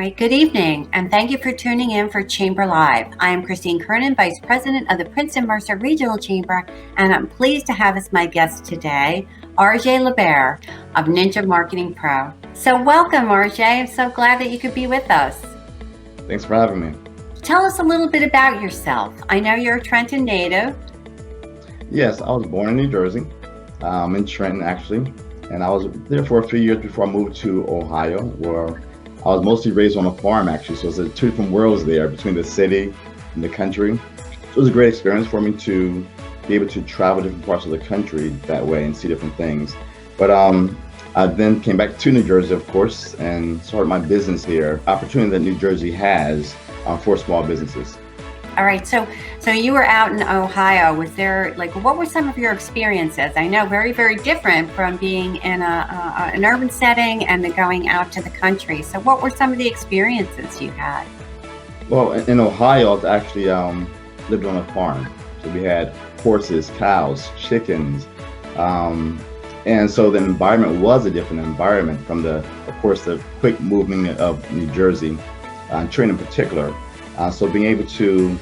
Right. Good evening, and thank you for tuning in for Chamber Live. I am Christine Curnan, Vice President of the Princeton-Mercer Regional Chamber, and I'm pleased to have as my guest today, Araje L'Bert of Ninja Marketing Pro. So welcome, Araje. I'm so glad that you could be with us. Thanks for having me. Tell us a little bit about yourself. I know you're a Trenton native. Yes, I was born in New Jersey, in Trenton actually, and I was there for a few years before I moved to Ohio, where I was mostly raised on a farm actually, so it's two different worlds there between the city and the country. So it was a great experience for me to be able to travel different parts of the country that way and see different things. But I then came back to New Jersey, of course, and started my business here. Opportunity that New Jersey has for small businesses. All right, so you were out in Ohio. Was there, what were some of your experiences? I know very, very different from being in an urban setting and then going out to the country. So what were some of the experiences you had? Well, in Ohio, I actually lived on a farm. So we had horses, cows, chickens. And so the environment was a different environment from of course, the quick movement of New Jersey, Trenton in particular. So being able to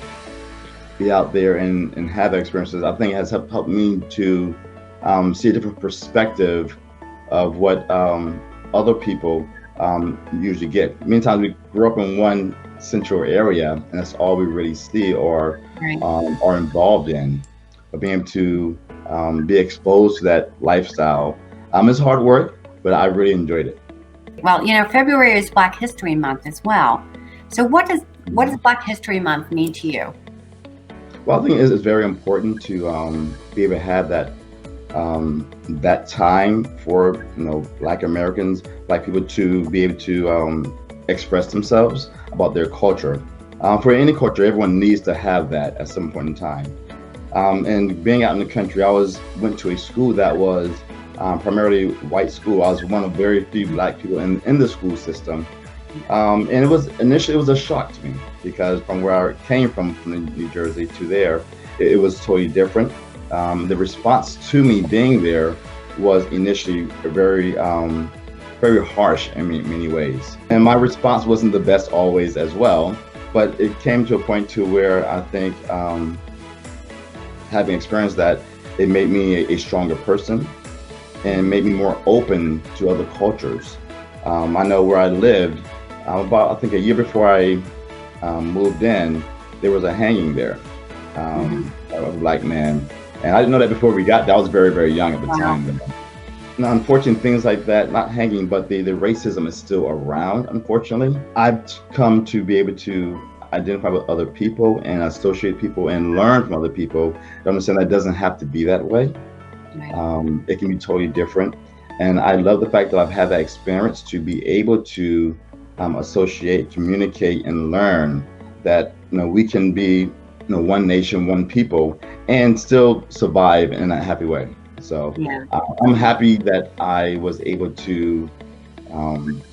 be out there and have experiences, I think has helped me to see a different perspective of what other people usually get. Many times we grew up in one central area and that's all we really see or are involved in. But being able to be exposed to that lifestyle, it's hard work, but I really enjoyed it. Well, February is Black History Month as well. So what does Black History Month mean to you? Well, I think it's very important to be able to have that that time for Black Americans, Black people to be able to express themselves about their culture. For any culture, everyone needs to have that at some point in time. And being out in the country, I went to a school that was primarily white school. I was one of very few Black people in the school system. And initially it was a shock to me because from where I came from New Jersey to there, it was totally different. The response to me being there was initially very harsh in many ways. And my response wasn't the best always as well, but it came to a point to where I think having experienced that, it made me a stronger person and made me more open to other cultures. I know where I lived, about I think a year before I moved in, there was a hanging there of a Black man, and I didn't know that before we got there. I was very, very young at the time. Now, unfortunately, things like that, not hanging, but the racism is still around, unfortunately. I've come to be able to identify with other people and associate people and learn from other people to understand that it doesn't have to be that way. Right. It can be totally different. And I love the fact that I've had that experience to be able to associate, communicate, and learn that we can be one nation, one people, and still survive in a happy way. So yeah. I'm happy that I was able to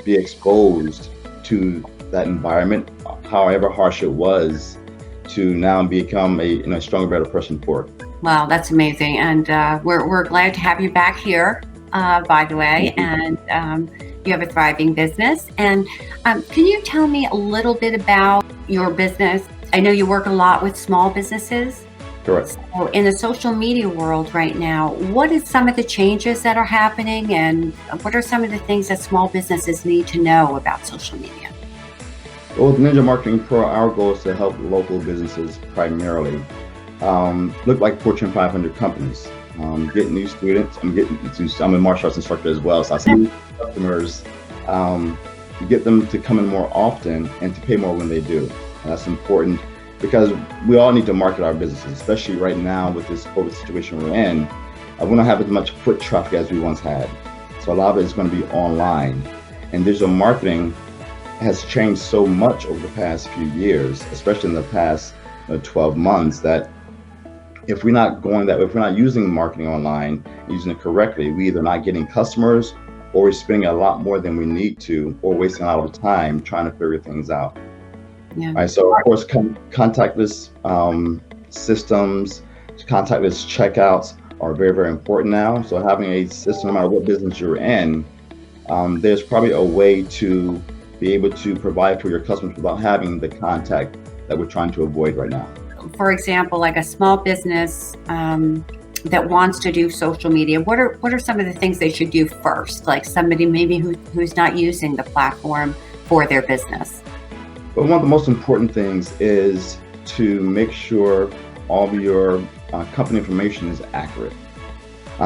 be exposed to that environment, however harsh it was, to now become a stronger, better person for it. Wow, that's amazing, and we're glad to have you back here. By the way, and you have a thriving business. And can you tell me a little bit about your business? I know you work a lot with small businesses. Correct. So in the social media world right now, what is some of the changes that are happening, and what are some of the things that small businesses need to know about social media? Well, with Ninja Marketing Pro, our goal is to help local businesses primarily look like Fortune 500 companies. Get new students. I'm a martial arts instructor as well, so I see new customers, get them to come in more often and to pay more when they do. And that's important because we all need to market our businesses, especially right now with this COVID situation we're in. We don't have as much foot traffic as we once had. So a lot of it is going to be online. And digital marketing has changed so much over the past few years, especially in the past 12 months, that if we're not using marketing online, using it correctly, we either not getting customers or we're spending a lot more than we need to, or wasting a lot of time trying to figure things out. Yeah. Right. So of course, contactless systems, contactless checkouts are very, very important now. So having a system, no matter what business you're in, there's probably a way to be able to provide for your customers without having the contact that we're trying to avoid right now. For example, like a small business that wants to do social media, what are some of the things they should do first? Like somebody maybe who's not using the platform for their business. But one of the most important things is to make sure all of your company information is accurate.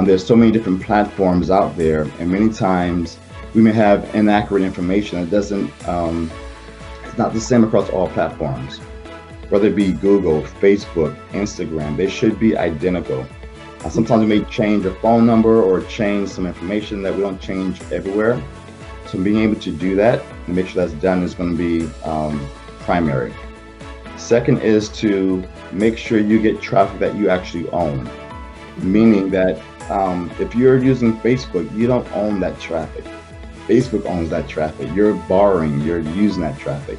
There's so many different platforms out there, and many times we may have inaccurate information that doesn't, it's not the same across all platforms. Whether it be Google, Facebook, Instagram, they should be identical. Sometimes we may change a phone number or change some information that we don't change everywhere. So being able to do that and make sure that's done is going to be primary. Second is to make sure you get traffic that you actually own, meaning that if you're using Facebook, you don't own that traffic. Facebook owns that traffic. You're borrowing, you're using that traffic.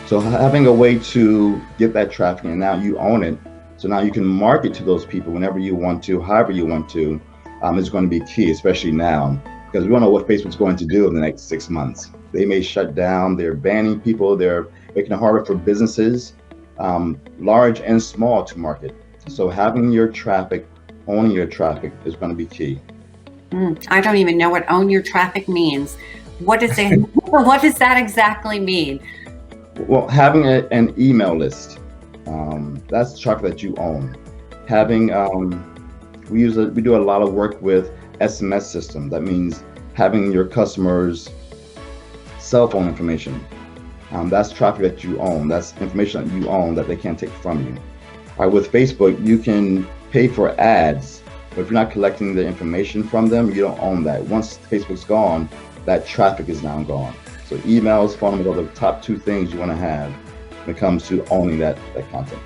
So having a way to get that traffic, and now you own it, so now you can market to those people whenever you want to, however you want to, is going to be key, especially now, because we don't know what Facebook's going to do in the next 6 months. They may shut down, they're banning people, they're making it harder for businesses, large and small, to market. So having your traffic, owning your traffic is going to be key. I don't even know what own your traffic means. What does that exactly mean? Well, having an email list, that's traffic that you own. Having, we do a lot of work with SMS system. That means having your customers' cell phone information. That's traffic that you own. That's information that you own that they can't take from you. With Facebook, you can pay for ads, but if you're not collecting the information from them, you don't own that. Once Facebook's gone, that traffic is now gone. So emails, phone numbers are the top two things you want to have when it comes to owning that content.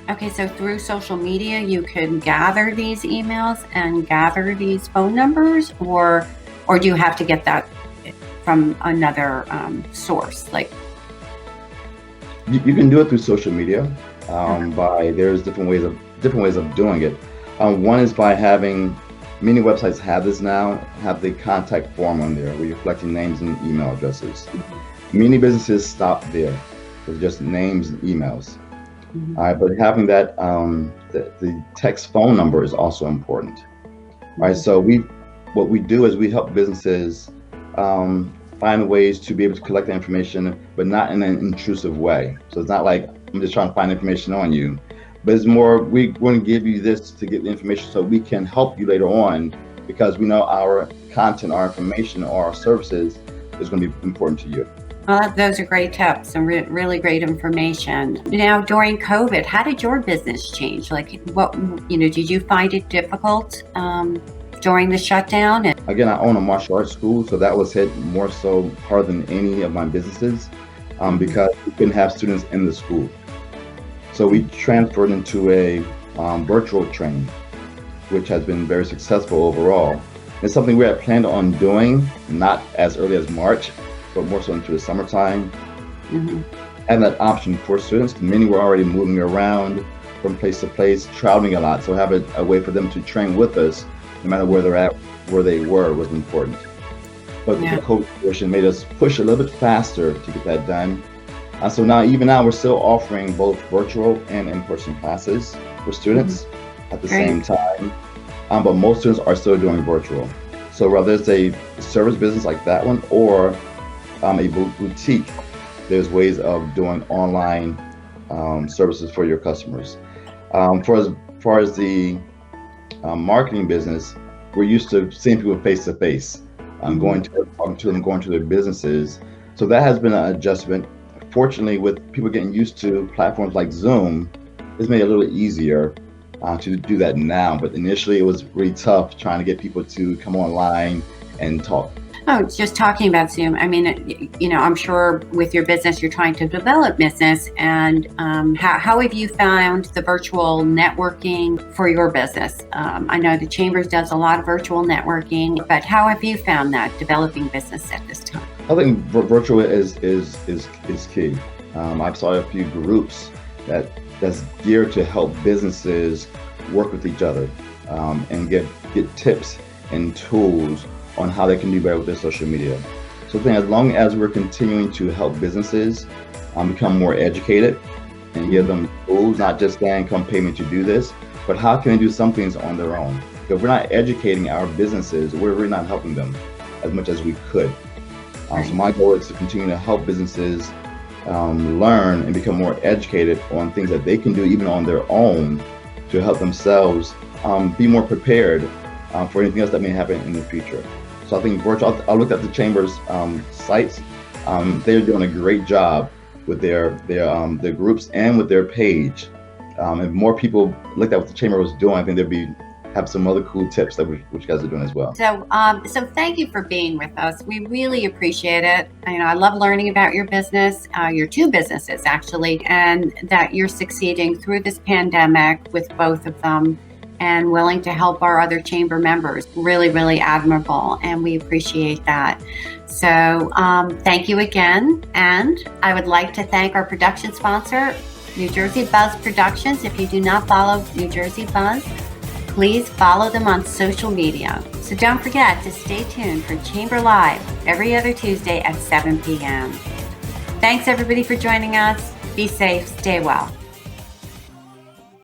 Okay, so through social media, you can gather these emails and gather these phone numbers, or do you have to get that from another source? Like you can do it through social media. There's different ways of doing it. One is by having, many websites have this now, have the contact form on there where you're collecting names and email addresses. Many businesses stop there with just names and emails. All right, but having that, the text phone number is also important. All right, so what we do is we help businesses find ways to be able to collect the information, but not in an intrusive way. So it's not like I'm just trying to find information on you, but it's more, we want to give you this to get the information so we can help you later on, because we know our content, our information, or our services is going to be important to you. Well, those are great tips and really great information. Now, during COVID, how did your business change? Like, did you find it difficult during the shutdown? Again, I own a martial arts school, so that was hit more so hard than any of my businesses because we couldn't have students in the school. So we transferred into a virtual training, which has been very successful overall. It's something we had planned on doing, not as early as March, but more so into the summertime. And that option for students, many were already moving around from place to place, traveling a lot. So have a way for them to train with us, no matter where they're at, where they were, was important. But the COVID situation made us push a little bit faster to get that done. So now we're still offering both virtual and in-person classes for students at the same time. But most students are still doing virtual. So whether it's a service business like that one or a boutique, there's ways of doing online services for your customers. For as far as the marketing business, we're used to seeing people face to face, talking to them, going to their businesses. So that has been an adjustment. Fortunately, with people getting used to platforms like Zoom, it's made it a little easier to do that now. But initially, it was really tough trying to get people to come online and talk. Oh, just talking about Zoom. I mean, I'm sure with your business, you're trying to develop business. And how have you found the virtual networking for your business? I know the Chambers does a lot of virtual networking, but how have you found that developing business at this time? I think virtual is key. I've saw a few groups that's geared to help businesses work with each other and get tips and tools on how they can do better with their social media. So I think as long as we're continuing to help businesses become more educated and give them tools, not just saying, come pay me to do this, but how can they do some things on their own? If we're not educating our businesses, we're really not helping them as much as we could. So my goal is to continue to help businesses learn and become more educated on things that they can do even on their own to help themselves be more prepared for anything else that may happen in the future. So I think virtual, I looked at the Chamber's sites. They're doing a great job with their groups and with their page. If more people looked at what the Chamber was doing, I think they'd have some other cool tips that which you guys are doing as well. So thank you for being with us. We really appreciate it. I love learning about your business, your two businesses actually, and that you're succeeding through this pandemic with both of them and willing to help our other Chamber members. Really, really admirable, and we appreciate that. So thank you again. And I would like to thank our production sponsor, New Jersey Buzz Productions. If you do not follow New Jersey Buzz, please follow them on social media. So don't forget to stay tuned for Chamber Live every other Tuesday at 7 p.m. Thanks everybody for joining us. Be safe, stay well.